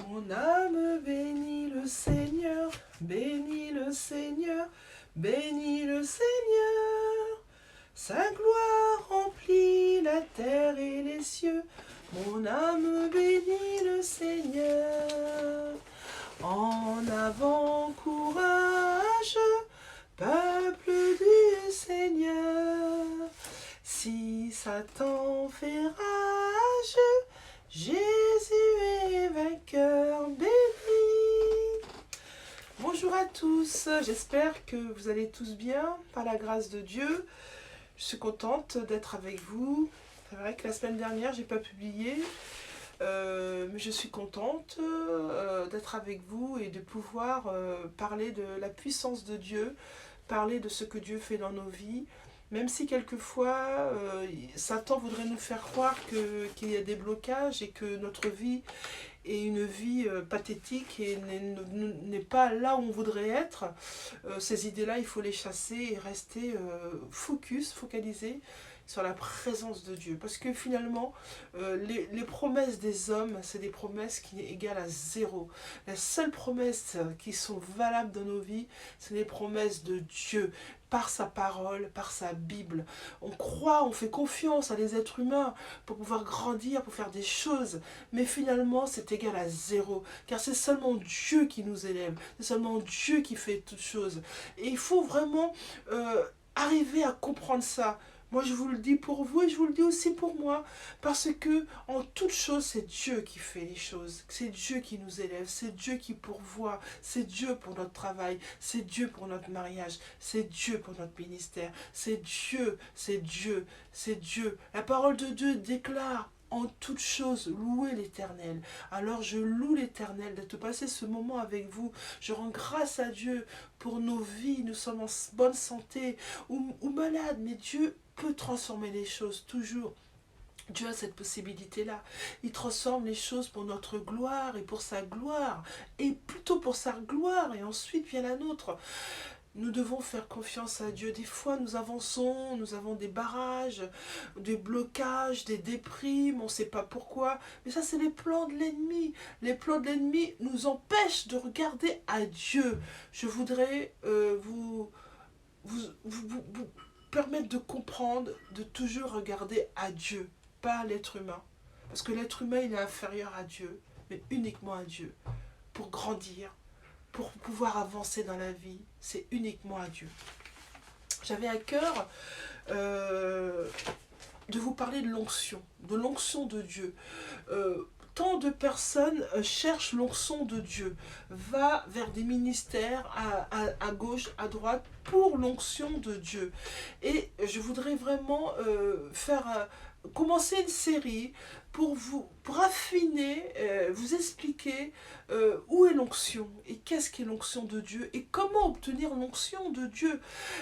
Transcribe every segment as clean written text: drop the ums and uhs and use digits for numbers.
Mon âme bénit le Seigneur, bénit le Seigneur, bénit le Seigneur. Sa gloire remplit la terre et les cieux. Mon âme bénit le Seigneur. En avant, courage, peuple du Seigneur. Si Satan fait rage, Jésus est vainqueur, béni. Bonjour à tous, j'espère que vous allez tous bien, par la grâce de Dieu. Je suis contente d'être avec vous. C'est vrai que la semaine dernière, j'ai pas publié, mais je suis contente d'être avec vous et de pouvoir parler de la puissance de Dieu, parler de ce que Dieu fait dans nos vies. Même si quelquefois, Satan voudrait nous faire croire qu'il y a des blocages et que notre vie est une vie pathétique et n'est pas là où on voudrait être, ces idées-là, il faut les chasser et rester focalisé sur la présence de Dieu. Parce que finalement, les promesses des hommes, c'est des promesses qui sont égales à zéro. Les seules promesses qui sont valables dans nos vies, c'est les promesses de Dieu, par sa parole, par sa Bible. On croit, on fait confiance à des êtres humains pour pouvoir grandir, pour faire des choses, mais finalement c'est égal à zéro, car c'est seulement Dieu qui nous élève, c'est seulement Dieu qui fait toutes choses. Et il faut vraiment arriver à comprendre ça. Moi, je vous le dis pour vous et je vous le dis aussi pour moi. Parce que, en toute chose, c'est Dieu qui fait les choses. C'est Dieu qui nous élève. C'est Dieu qui pourvoit. C'est Dieu pour notre travail. C'est Dieu pour notre mariage. C'est Dieu pour notre ministère. C'est Dieu, c'est Dieu, c'est Dieu. La parole de Dieu déclare: en toute chose, louez l'Éternel. Alors je loue l'Éternel d'être passé ce moment avec vous. Je rends grâce à Dieu pour nos vies. Nous sommes en bonne santé ou malades, mais Dieu peut transformer les choses toujours. Dieu a cette possibilité-là. Il transforme les choses pour notre gloire et pour sa gloire. Et plutôt pour sa gloire, et ensuite vient la nôtre. Nous devons faire confiance à Dieu. Des fois, nous avançons, nous avons des barrages, des blocages, des déprimes, on ne sait pas pourquoi. Mais ça, c'est les plans de l'ennemi. Les plans de l'ennemi nous empêchent de regarder à Dieu. Je voudrais vous permettre de comprendre, de toujours regarder à Dieu, pas à l'être humain. Parce que l'être humain, il est inférieur à Dieu, mais uniquement à Dieu. Pour grandir, pour pouvoir avancer dans la vie, c'est uniquement à Dieu. J'avais à cœur de vous parler de l'onction de Dieu. Tant de personnes cherchent l'onction de Dieu, va vers des ministères à gauche, à droite, pour l'onction de Dieu. Et je voudrais vraiment commencer une série pour affiner, vous expliquer où est l'onction et qu'est-ce qu'est l'onction de Dieu et comment obtenir l'onction de Dieu.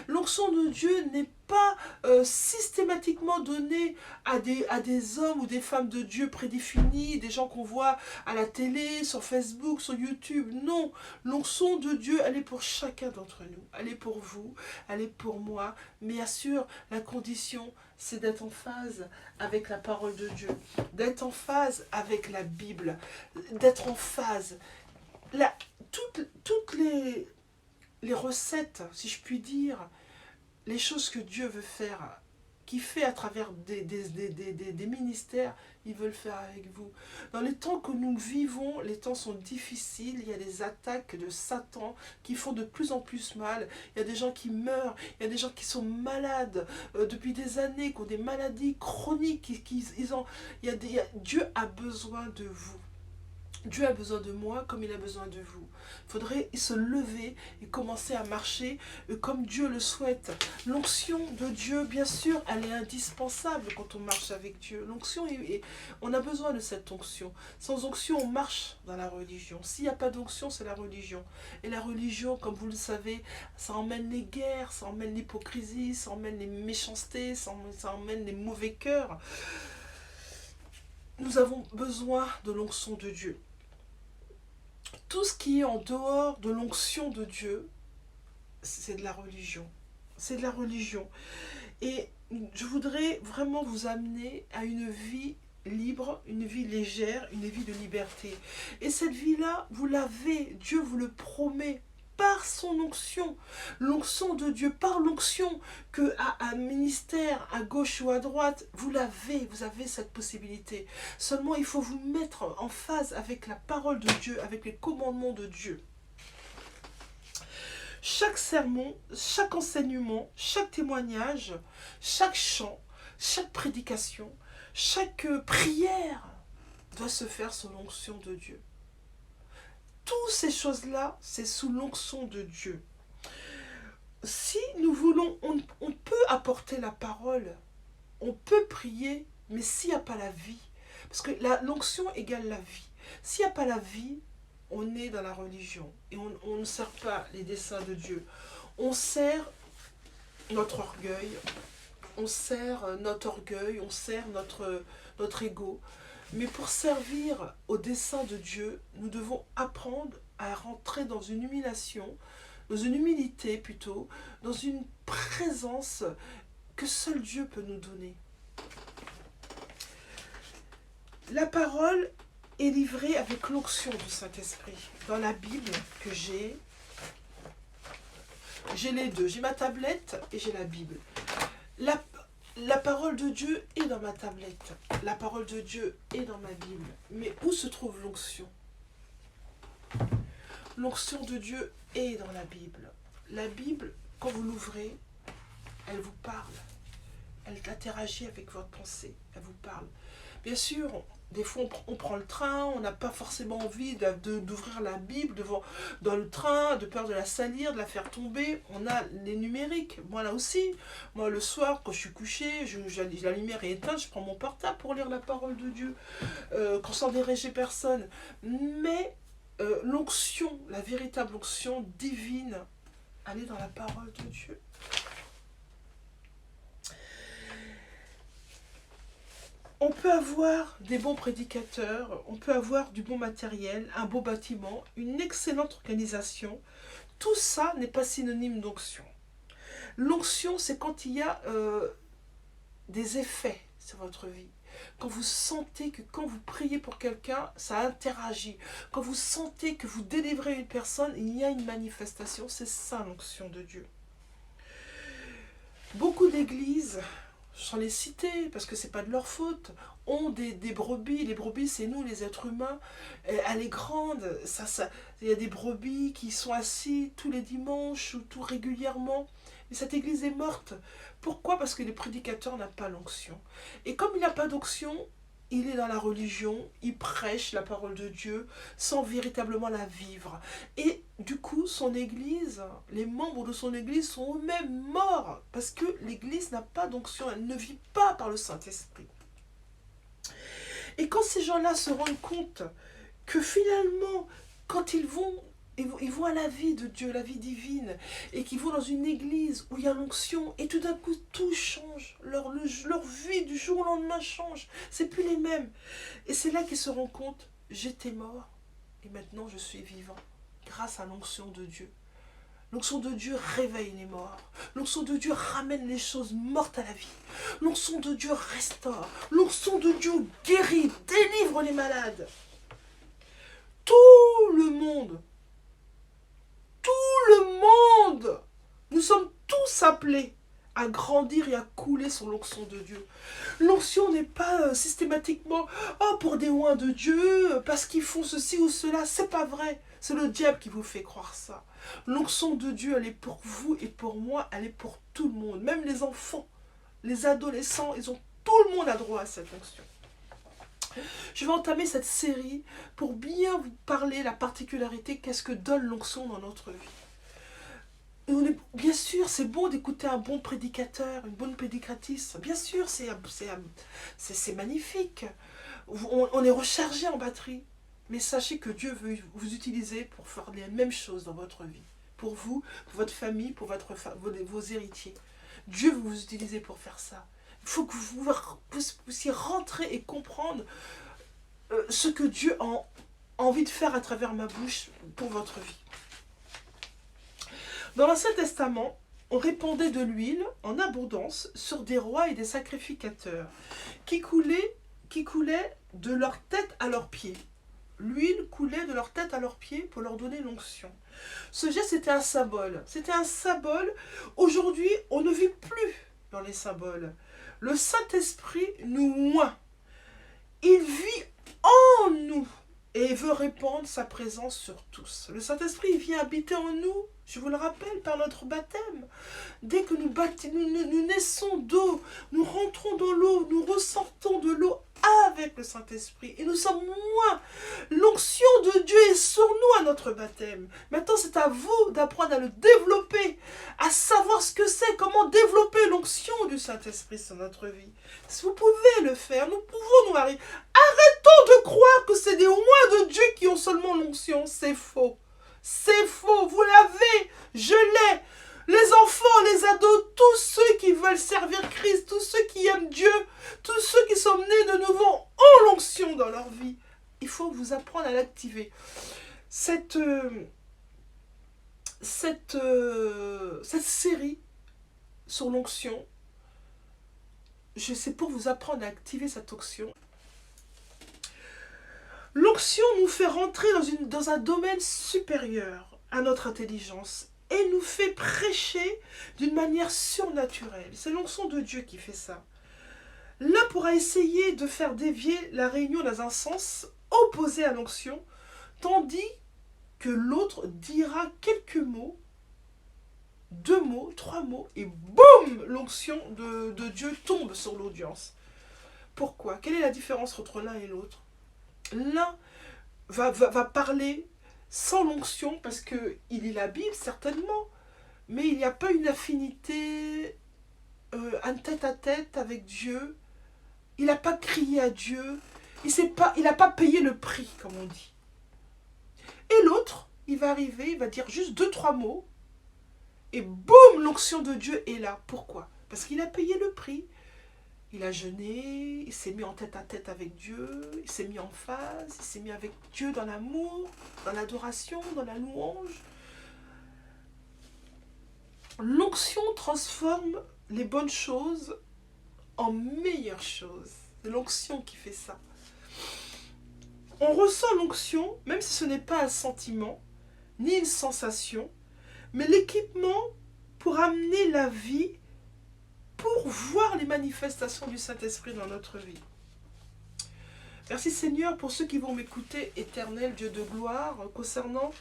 L'onction de Dieu n'est pas systématiquement donnée à des hommes ou des femmes de Dieu prédéfinis, des gens qu'on voit à la télé, sur Facebook, sur YouTube. Non, l'onction de Dieu, elle est pour chacun d'entre nous. Elle est pour vous, elle est pour moi. Mais bien sûr, la condition, c'est d'être en phase avec la parole de Dieu, d'être en phase avec la Bible, d'être en phase. Toutes les recettes, si je puis dire, les choses que Dieu veut faire, qui fait à travers des ministères, il veut le faire avec vous. Dans les temps que nous vivons, les temps sont difficiles, il y a des attaques de Satan qui font de plus en plus mal, il y a des gens qui meurent, il y a des gens qui sont malades depuis des années, qui ont des maladies chroniques, Dieu a besoin de vous. Dieu a besoin de moi comme il a besoin de vous. Il faudrait se lever et commencer à marcher comme Dieu le souhaite. L'onction de Dieu, bien sûr, elle est indispensable quand on marche avec Dieu. L'onction, on a besoin de cette onction. Sans onction, on marche dans la religion. S'il n'y a pas d'onction, c'est la religion. Et la religion, comme vous le savez, ça emmène les guerres, ça emmène l'hypocrisie, ça emmène les méchancetés, ça emmène les mauvais cœurs. Nous avons besoin de l'onction de Dieu. Tout ce qui est en dehors de l'onction de Dieu, c'est de la religion. C'est de la religion. Et je voudrais vraiment vous amener à une vie libre, une vie légère, une vie de liberté. Et cette vie-là, vous l'avez, Dieu vous le promet, par son onction, l'onction de Dieu, par l'onction que à un ministère, à gauche ou à droite, vous avez cette possibilité. Seulement, il faut vous mettre en phase avec la parole de Dieu, avec les commandements de Dieu. Chaque sermon, chaque enseignement, chaque témoignage, chaque chant, chaque prédication, chaque prière doit se faire sous l'onction de Dieu. Toutes ces choses-là, c'est sous l'onction de Dieu. Si nous voulons, on peut apporter la parole, on peut prier, mais s'il n'y a pas la vie, parce que l'onction égale la vie. S'il n'y a pas la vie, on est dans la religion et on ne sert pas les desseins de Dieu. On sert notre orgueil, on sert notre ego. Mais pour servir au dessein de Dieu, nous devons apprendre à rentrer dans une humilité plutôt, dans une présence que seul Dieu peut nous donner. La parole est livrée avec l'onction du Saint-Esprit. Dans la Bible que j'ai les deux. J'ai ma tablette et j'ai la Bible. La parole de Dieu est dans ma tablette. La parole de Dieu est dans ma Bible. Mais où se trouve l'onction? L'onction de Dieu est dans la Bible. La Bible, quand vous l'ouvrez, elle vous parle. Elle interagit avec votre pensée. Elle vous parle. Bien sûr, des fois on prend le train, on n'a pas forcément envie d'ouvrir la Bible dans le train, de peur de la salir, de la faire tomber. On a les numériques. Moi là aussi, moi le soir quand je suis couchée, la lumière est éteinte, je prends mon portable pour lire la parole de Dieu, sans déranger personne. Mais l'onction, la véritable onction divine, elle est dans la parole de Dieu. On peut avoir des bons prédicateurs, on peut avoir du bon matériel, un beau bâtiment, une excellente organisation. Tout ça n'est pas synonyme d'onction. L'onction, c'est quand il y a des effets sur votre vie. Quand vous sentez que quand vous priez pour quelqu'un, ça interagit. Quand vous sentez que vous délivrez une personne, il y a une manifestation. C'est ça l'onction de Dieu. Beaucoup d'églises, sans les citer, parce que c'est pas de leur faute, ont des brebis. Les brebis, c'est nous, les êtres humains. Elle est grande. Il y a des brebis qui sont assis tous les dimanches ou tout régulièrement. Mais cette église est morte. Pourquoi? Parce que les prédicateurs n'ont pas l'onction. Et comme il n'a pas d'onction, il est dans la religion, il prêche la parole de Dieu sans véritablement la vivre. Et du coup, son église, les membres de son église sont eux-mêmes morts parce que l'église n'a pas d'onction, elle ne vit pas par le Saint-Esprit. Et quand ces gens-là se rendent compte que finalement, quand ils voient la vie de Dieu, la vie divine, et qu'ils vont dans une église où il y a l'onction, et tout d'un coup, tout change. Leur vie du jour au lendemain change. C'est plus les mêmes. Et c'est là qu'ils se rendent compte, j'étais mort, et maintenant je suis vivant, grâce à l'onction de Dieu. L'onction de Dieu réveille les morts. L'onction de Dieu ramène les choses mortes à la vie. L'onction de Dieu restaure. L'onction de Dieu guérit, délivre les malades. Tout le monde, nous sommes tous appelés à grandir et à couler sur l'onction de Dieu. L'onction n'est pas systématiquement pour des oins de Dieu, parce qu'ils font ceci ou cela. C'est pas vrai. C'est le diable qui vous fait croire ça. L'onction de Dieu, elle est pour vous et pour moi, elle est pour tout le monde. Même les enfants, les adolescents, tout le monde a droit à cette onction. Je vais entamer cette série pour bien vous parler la particularité qu'est-ce que donne l'onction dans notre vie. Bien sûr, c'est bon d'écouter un bon prédicateur, une bonne prédicatrice. Bien sûr, c'est magnifique. On est rechargé en batterie. Mais sachez que Dieu veut vous utiliser pour faire les mêmes choses dans votre vie. Pour vous, pour votre famille, pour vos héritiers. Dieu veut vous utiliser pour faire ça. Il faut que vous puissiez rentrer et comprendre ce que Dieu a envie de faire à travers ma bouche pour votre vie. Dans l'Ancien Testament, on répandait de l'huile en abondance sur des rois et des sacrificateurs qui coulaient qui coulait de leur tête à leurs pieds. L'huile coulait de leur tête à leurs pieds pour leur donner l'onction. Ce geste était un symbole. C'était un symbole. Aujourd'hui, on ne vit plus dans les symboles. Le Saint-Esprit nous oint. Il vit en nous et veut répandre sa présence sur tous. Le Saint-Esprit vient habiter en nous, je vous le rappelle, par notre baptême. Dès que nous naissons d'eau, nous rentrons dans l'eau, nous ressortons de l'eau avec le Saint-Esprit. Et nous sommes moins. L'onction de Dieu est sur nous à notre baptême. Maintenant, c'est à vous d'apprendre à le développer, à savoir ce que c'est, comment développer l'onction du Saint-Esprit sur notre vie. Si vous pouvez le faire, nous pouvons nous arriver. Arrêtons de croire que c'est des rois de Dieu qui ont seulement l'onction. C'est faux. C'est faux. Vous l'avez. Je l'ai. Les enfants, les ados, tous ceux qui veulent servir Christ, tous ceux qui aiment Dieu, tous ceux qui sont nés de nouveau ont l'onction dans leur vie. Il faut vous apprendre à l'activer. Cette série sur l'onction, c'est pour vous apprendre à activer cette onction. L'onction nous fait rentrer dans un domaine supérieur à notre intelligence et nous fait prêcher d'une manière surnaturelle. C'est l'onction de Dieu qui fait ça. L'un pourra essayer de faire dévier la réunion dans un sens opposé à l'onction, tandis que l'autre dira quelques mots, 2 mots, 3 mots, et boum, l'onction de Dieu tombe sur l'audience. Pourquoi? Quelle est la différence entre l'un et l'autre? L'un va parler sans l'onction parce qu'il lit la Bible, certainement, mais il n'y a pas une affinité, un tête-à-tête avec Dieu. Il n'a pas crié à Dieu. Il n'a pas payé le prix, comme on dit. Et l'autre, il va arriver, il va dire juste 2-3 mots, et boum, l'onction de Dieu est là. Pourquoi? Parce qu'il a payé le prix. Il a jeûné, il s'est mis en tête-à-tête avec Dieu, il s'est mis en phase, il s'est mis avec Dieu dans l'amour, dans l'adoration, dans la louange. L'onction transforme les bonnes choses en meilleures choses. C'est l'onction qui fait ça. On ressent l'onction, même si ce n'est pas un sentiment, ni une sensation, mais l'équipement pour amener la vie, pour voir les manifestations du Saint-Esprit dans notre vie. Merci Seigneur pour ceux qui vont m'écouter, éternel Dieu de gloire, concernant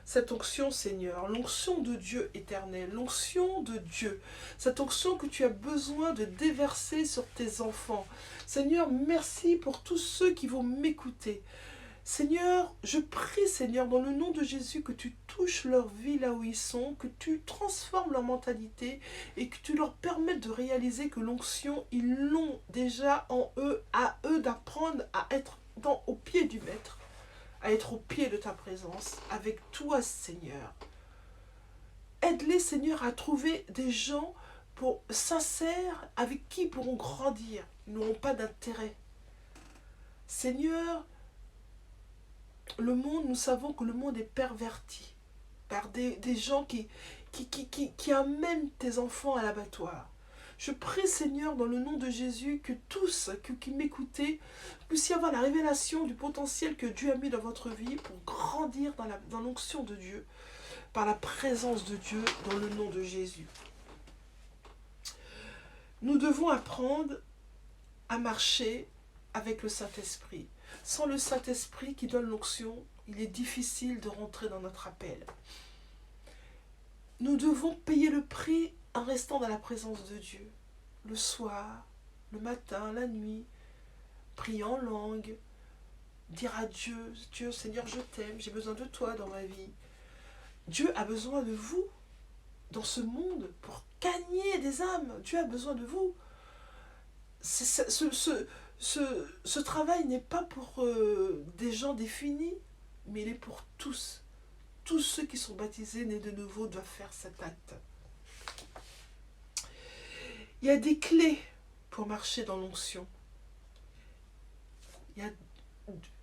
cette onction Seigneur, l'onction de Dieu éternel, l'onction de Dieu, cette onction que tu as besoin de déverser sur tes enfants. Seigneur, merci pour tous ceux qui vont m'écouter. Seigneur, je prie, Seigneur, dans le nom de Jésus, que tu touches leur vie là où ils sont, que tu transformes leur mentalité et que tu leur permettes de réaliser que l'onction, ils l'ont déjà en eux, à eux d'apprendre à être au pied du Maître, à être au pied de ta présence, avec toi, Seigneur. Aide-les, Seigneur, à trouver des gens sincères avec qui ils pourront grandir. Ils n'auront pas d'intérêt. Seigneur, le monde, nous savons que le monde est perverti par des gens qui amènent tes enfants à l'abattoir. Je prie, Seigneur, dans le nom de Jésus, que tous qui m'écoutaient puissent y avoir la révélation du potentiel que Dieu a mis dans votre vie pour grandir dans l'onction de Dieu, par la présence de Dieu, dans le nom de Jésus. Nous devons apprendre à marcher avec le Saint-Esprit. Sans le Saint-Esprit qui donne l'onction, il est difficile de rentrer dans notre appel. Nous devons payer le prix en restant dans la présence de Dieu. Le soir, le matin, la nuit, prier en langue, dire à Dieu, Dieu, Seigneur, je t'aime, j'ai besoin de toi dans ma vie. Dieu a besoin de vous dans ce monde pour gagner des âmes. Dieu a besoin de vous. Ce travail n'est pas pour des gens définis, mais il est pour tous. Tous ceux qui sont baptisés, nés de nouveau, doivent faire cet acte. Il y a des clés pour marcher dans l'onction. Il y a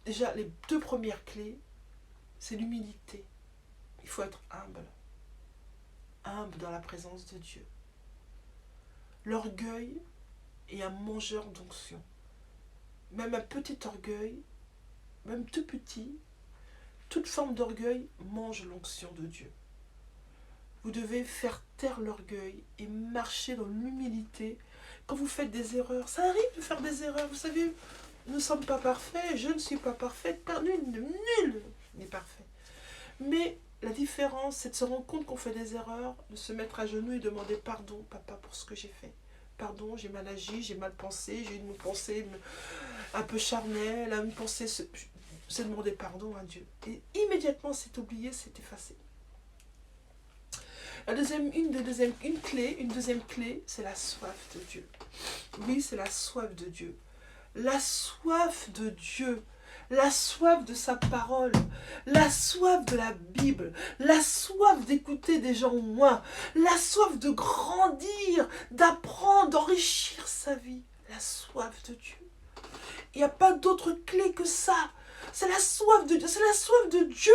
déjà les 2 premières clés, c'est l'humilité. Il faut être humble. Humble dans la présence de Dieu. L'orgueil est un mangeur d'onction. même un petit orgueil, même tout petit, toute forme d'orgueil mange l'onction de Dieu. Vous devez faire taire l'orgueil et marcher dans l'humilité. Quand vous faites des erreurs, ça arrive de faire des erreurs, vous savez, nous ne sommes pas parfaits, je ne suis pas parfaite, nul n'est parfait. Mais la différence, c'est de se rendre compte qu'on fait des erreurs, de se mettre à genoux et demander pardon, papa, pour ce que j'ai fait. Pardon, j'ai mal agi, j'ai mal pensé, j'ai une pensée un peu charnelle, une pensée, c'est demander pardon à Dieu. Et immédiatement, c'est oublié, c'est effacé. Une deuxième clé, c'est la soif de Dieu. Oui, c'est la soif de Dieu. La soif de Dieu, la soif de sa parole, la soif de la Bible, la soif d'écouter des gens moins, la soif de grandir, d'apprendre, d'enrichir sa vie, la soif de Dieu. Il n'y a pas d'autre clé que ça. C'est la soif de Dieu, c'est la soif de Dieu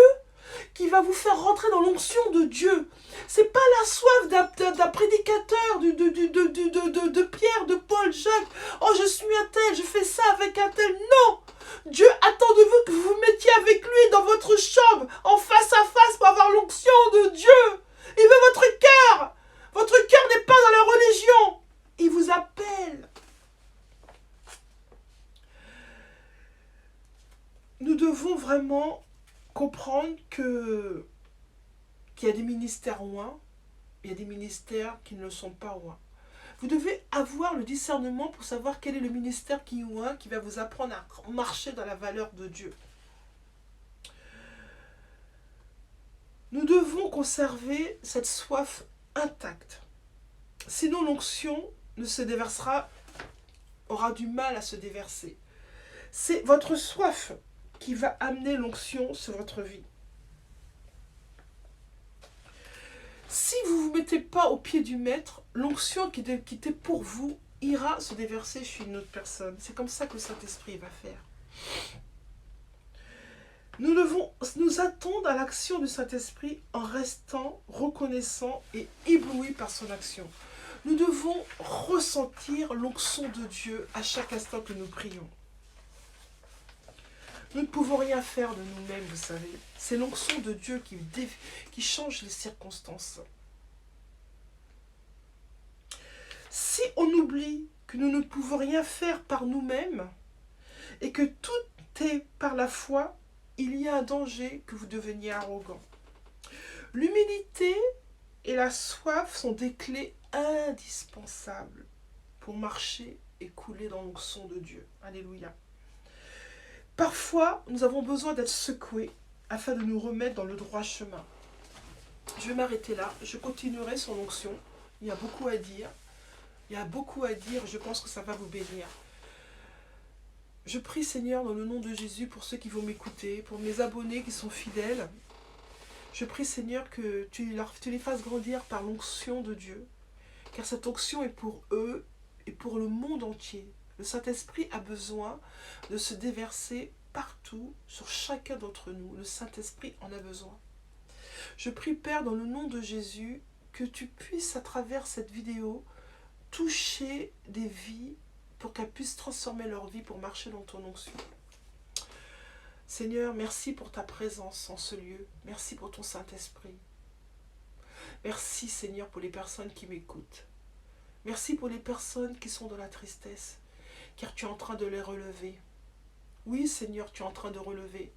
qui va vous faire rentrer dans l'onction de Dieu. C'est pas la soif d'un prédicateur, de Pierre, de Paul, Jacques. Oh, je suis un tel, je fais ça avec un tel. Non! Dieu attend de vous que vous vous mettiez avec lui dans votre chambre, en face à face, pour avoir l'onction de Dieu. Il veut votre cœur. Votre cœur n'est pas dans la religion. Il vous appelle. Nous devons vraiment comprendre qu'il y a des ministères oints, il y a des ministères qui ne le sont pas oints. Vous devez avoir le discernement pour savoir quel est le ministère qui est oint, qui va vous apprendre à marcher dans la valeur de Dieu. Nous devons conserver cette soif intacte. Sinon, l'onction ne se déversera, aura du mal à se déverser. C'est votre soif qui va amener l'onction sur votre vie. Si vous ne vous mettez pas au pied du maître, l'onction qui était pour vous ira se déverser chez une autre personne. C'est comme ça que le Saint-Esprit va faire. Nous devons nous attendre à l'action du Saint-Esprit en restant reconnaissants et éblouis par son action. Nous devons ressentir l'onction de Dieu à chaque instant que nous prions. Nous ne pouvons rien faire de nous-mêmes, vous savez. C'est l'onction de Dieu qui change les circonstances. Si on oublie que nous ne pouvons rien faire par nous-mêmes et que tout est par la foi, il y a un danger que vous deveniez arrogant. L'humilité et la soif sont des clés indispensables pour marcher et couler dans l'onction de Dieu. Alléluia. Parfois, nous avons besoin d'être secoués afin de nous remettre dans le droit chemin. Je vais m'arrêter là. Je continuerai sur l'onction. Il y a beaucoup à dire. Il y a beaucoup à dire. Je pense que ça va vous bénir. Je prie, Seigneur, dans le nom de Jésus, pour ceux qui vont m'écouter, pour mes abonnés qui sont fidèles. Je prie, Seigneur, que tu les fasses grandir par l'onction de Dieu. Car cette onction est pour eux et pour le monde entier. Le Saint-Esprit a besoin de se déverser partout, sur chacun d'entre nous. Le Saint-Esprit en a besoin. Je prie, Père, dans le nom de Jésus, que tu puisses, à travers cette vidéo, toucher des vies pour qu'elles puissent transformer leur vie pour marcher dans ton onction. Seigneur, merci pour ta présence en ce lieu. Merci pour ton Saint-Esprit. Merci, Seigneur, pour les personnes qui m'écoutent. Merci pour les personnes qui sont dans la tristesse, car tu es en train de les relever. Oui, Seigneur, tu es en train de relever.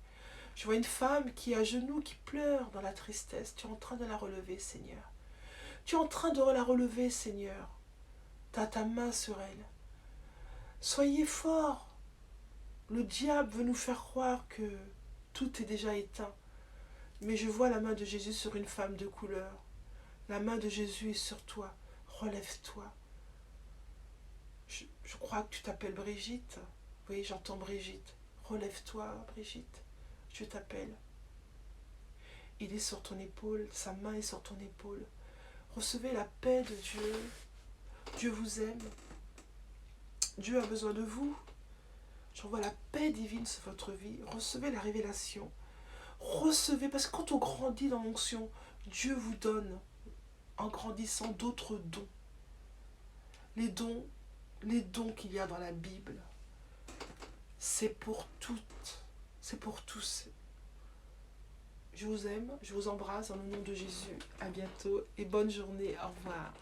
Je vois une femme qui est à genoux, qui pleure dans la tristesse. Tu es en train de la relever, Seigneur. Tu es en train de la relever, Seigneur. Tu as ta main sur elle. Soyez forts. Le diable veut nous faire croire que tout est déjà éteint. Mais je vois la main de Jésus sur une femme de couleur. La main de Jésus est sur toi. Relève-toi. Je crois que tu t'appelles Brigitte. Oui, j'entends Brigitte. Relève-toi, Brigitte. Je t'appelle. Il est sur ton épaule. Sa main est sur ton épaule. Recevez la paix de Dieu. Dieu vous aime. Dieu a besoin de vous. J'envoie la paix divine sur votre vie. Recevez la révélation. Recevez, parce que quand on grandit dans l'onction, Dieu vous donne, en grandissant, d'autres dons. Les dons qu'il y a dans la Bible. c'est pour toutes, c'est pour tous. Je vous aime, je vous embrasse dans le nom de Jésus. À bientôt et bonne journée. Au revoir.